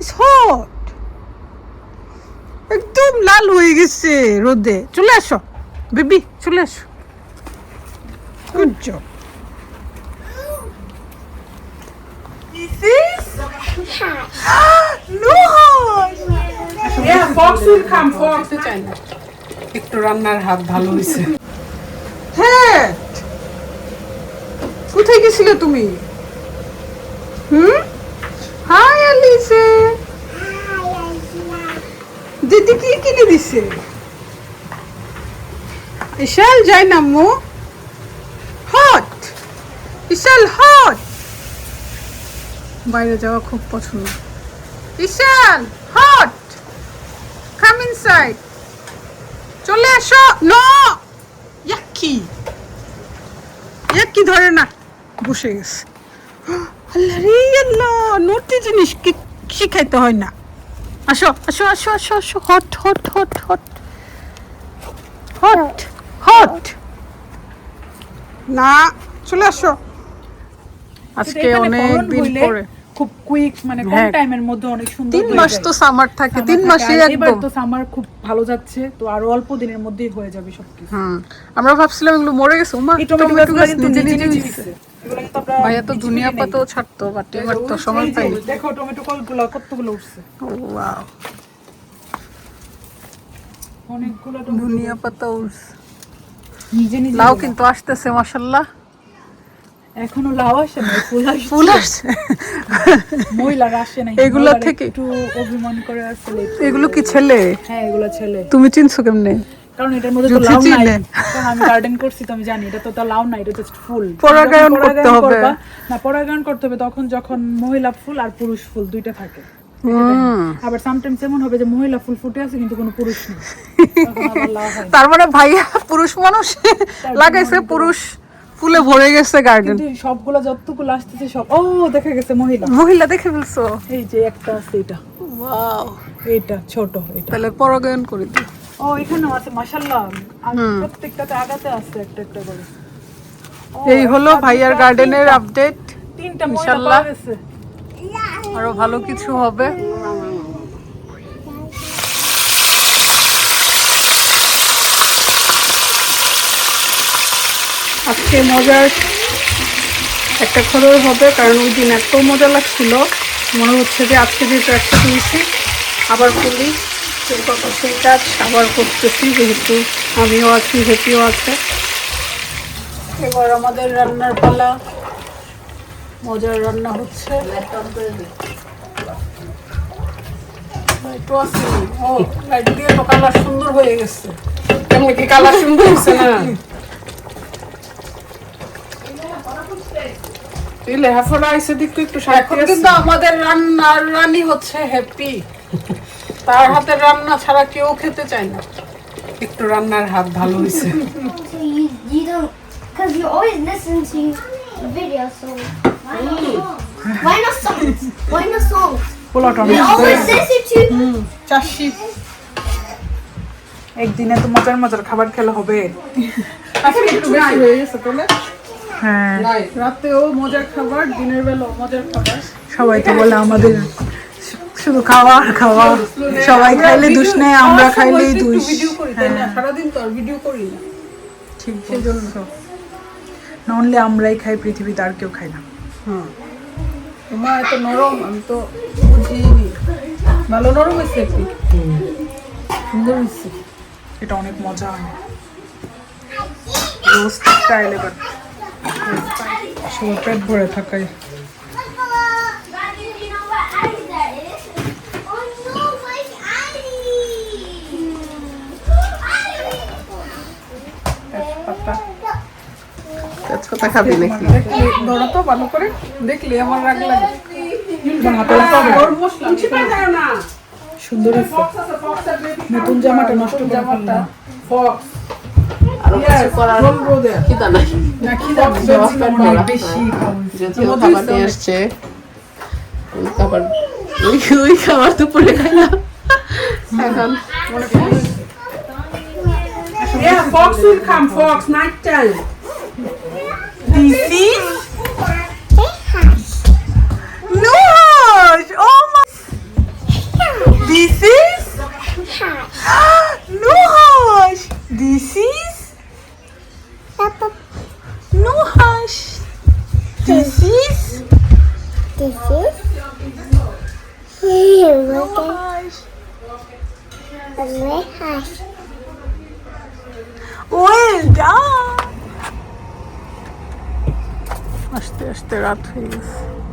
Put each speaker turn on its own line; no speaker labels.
It's hot. একদম লাল হয়ে গেছে রোদে। চলে আসো বেবি, চলে আসো। Good job. This is no.
Yeah, Fox will come. Fox চাই না। একটু রান্নার হাত ভালো হইছে।
হ্যাঁ, কোথায় গেছিলে তুমি? হাই আলিসে। দিদি কি কিনে দিছে? ইশাল যাই না মু। হট ইশাল হট। বাইরে যাওয়া খুব পছন্দ। ইশাল হট, কাম ইনসাইড। চলে আসো। নো, ইয়াকি ইয়াকি ধরে না, বসে গেছে। আল্লাহ রে আল্লাহ, নটি জিনিস কি শিখাইতে হয় না। আসো আসো আসো আসো আসো। Hot hot hot hot hot hot. না, চলে আসো। আজকে অনেক দিন পরে
খুব কুইক, মানে কম টাইমের মধ্যে অনেক সুন্দর।
3 মাস তো সামার থাকে, 3 মাসে
এবার
একদম।
তো সামার খুব ভালো যাচ্ছে, তো আরো অল্প দিনের মধ্যেই হয়ে যাবে সবকিছু।
আমরা ভাবছিলাম এগুলো মরে গেছে। ওমা,
এই টমেটো গাছগুলো কিন্তু
নিজে
নিজে
নিজে
হইছে। এগুলো কিন্তু আমরা
ভাইয়া তো দুনিয়া পাতাও ছাড়তো, বাট এবার তো সময় পাইনি।
দেখো টমেটো কলগুলো কতগুলো উঠছে।
ওয়াও,
অনেকগুলো
দুনিয়া পাতাও
নিজে নিজে।
লাউ কিন্তু আসতেছে মাশাআল্লাহ।
এখনো লাউ আসে না,
ফুল আসছে।
মহিলারা আসে না।
এগুলো থেকে
একটু অভিমান করে আসলে।
এগুলো কি ছেলে?
হ্যাঁ, এগুলো ছেলে।
তুমি চিনছো কেমনে?
কারণ এটার মধ্যে তো লাউ নাই। কারণ আমি গার্ডেন করছি তো আমি জানি এটা তো লাউ নাই, এটা জাস্ট ফুল।
পরাগায়ন করতে হবে
না, পরাগায়ন করতে হবে তখন যখন মহিলা ফুল আর পুরুষ ফুল দুইটা থাকে। আবার সামটাইমস এমন হবে যে মহিলা ফুল ফুটে আছে কিন্তু কোনো পুরুষ নেই, তখন আবার লাউ হয়।
তার মানে ভাইয়া পুরুষ মানুষ লাগাইছে, পুরুষ ফুলে ভরে গেছে গার্ডেন।
কিন্তু সবগুলা যতগুলো আসতেছে সব, ও দেখা গেছে মহিলা।
মহিলা দেখে ফেলছো?
এই যে একটা আছে, এটা
ওয়াও,
এইটা ছোট, এটা।
তাহলে পরাগায়ন করে দিই।
ও এখানেও আছে মাশাআল্লাহ, প্রত্যেকটাতে আগাতে আছে একটা একটা করে।
এই হলো ভাইয়ার গার্ডেনের আপডেট।
3টা মহিলা
ইনশাআল্লাহ
পাওয়া গেছে।
আরো ভালো কিছু হবে। আজকে মজার একটা খবর হবে, কারণ ওই দিন এত মজা লাগছিল, মনে হচ্ছে যে আজকে যেহেতু একটা তুলছি আবার খুলি, সেই কাজ আবার করতেছি, যেহেতু আমিও আছি, হেপিও আছে। এবার আমাদের রান্নার পালা। মজার রান্না হচ্ছে। ও লাইট দিয়ে তো কালার সুন্দর হয়ে গেছে।
কেমন কি কালার সুন্দর হচ্ছে না? দিলে হাফড়া আইছে দেখতে একটু
এখন কিন্তু আমাদের রান্নার রানী হচ্ছে হ্যাপি। তার হাতের রান্না ছাড়া কেউ খেতে চায় না।
একটু রান্নার হাত ভালো হইছে।
So you don't, because you always listen to the video, so why not songs? Why not songs?
পোলা
We
tomato
always listen to
চাষি
একদিনে তো মজার মজার খাবার খেলে হবে।
আজকে একটু বেশি হয়ে গেছে তাহলে।
হ্যাঁ,
রাতেও মজার খাবার, দিনের বেলাও মজার খাবার।
সবাই তো বলে আমাদের শুধু খাওয়া আর খাওয়া, সবাই খাইলে দুষ নেই, আমরা খাইলেই দুষ।
ভিডিও করি তাই না, সারাদিন তো আর ভিডিও করি না।
ঠিক, সেজন্য না অনলি আমরাই খাই, পৃথিবীতে আর কেউ খায় না।
তোমার এত নরম, আমি তো বুঝিনি। ভালো নরম হয়েছে, একটু সুন্দর হয়েছে।
এটা অনেক মজা হয়। রোস্ট স্টাইল এবার সবার পেট ভরে থাকাই।
Daddy, do you know what Addy that is? Oh no, like Addy!
তেজপাতা খাবি নাকি? ধরো তো ভালো করে, দেখলে আমার রাগ লাগে।
সুন্দর হয়েছে। নতুন জামাটা নষ্ট করে ফেললাম।
আরো কিছু করার খিদা নাই,
না খিদা অনেক বেশি
যদিও খাবার নিয়ে আসছে। ওই খাবার দুপুরে খাইলাম, এখন
Yeah, Fox will come. Fox, night time.
দিদি নুহাস, ও মা, This is
This is. Hey, look at my house.
well done. আস্তে আস্তে রাত হয়ে গেছে।